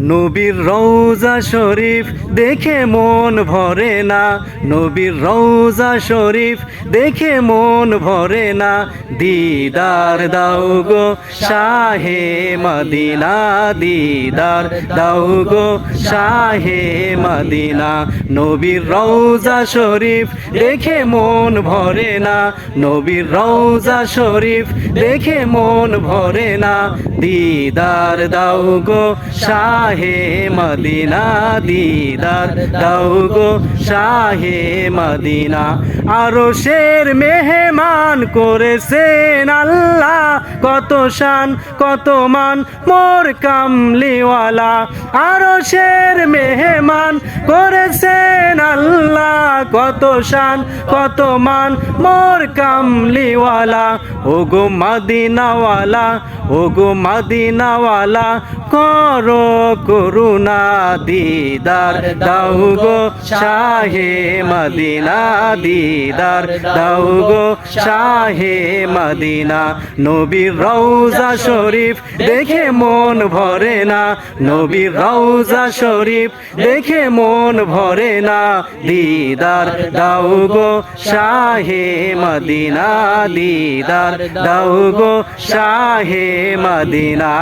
নবীর রওজা শরীফ দেখে মন ভরে না, নবীর রওজা শরীফ দেখে মন ভরে না। দিদার দাও গো শাহে মদিনা, দিদার দাও গো শাহে মদিনা। নবীর রওজা শরীফ দেখে মন ভরে না, নবীর রওজা শরীফ দেখে মন ভরে না। দিদার দাও গো শাহে মদিনা, দিদার দাও গো শাহে মদিনা। আরশের মেহমান করেছেন আল্লাহ, কত শান কত মান মোর কামলিওয়ালা। আরশের মেহমান করেছেন আল্লাহ, কত শান কত মান মোর কামলিওয়ালা। ওগো মদিনাওয়ালা, ওগো মদিনাওয়ালা, করো করুণা। দিদার দাও গো শাহে মদিনা, দিদার দাও গো শাহে মদিনা। নবীর রওজা শরীফ দেখে মন ভরে না, নবীর রওজা শরীফ দেখে মন ভরে না। দিদার দাও গো শাহে মদিনা, দিদার দাও গো শাহে মদিনা।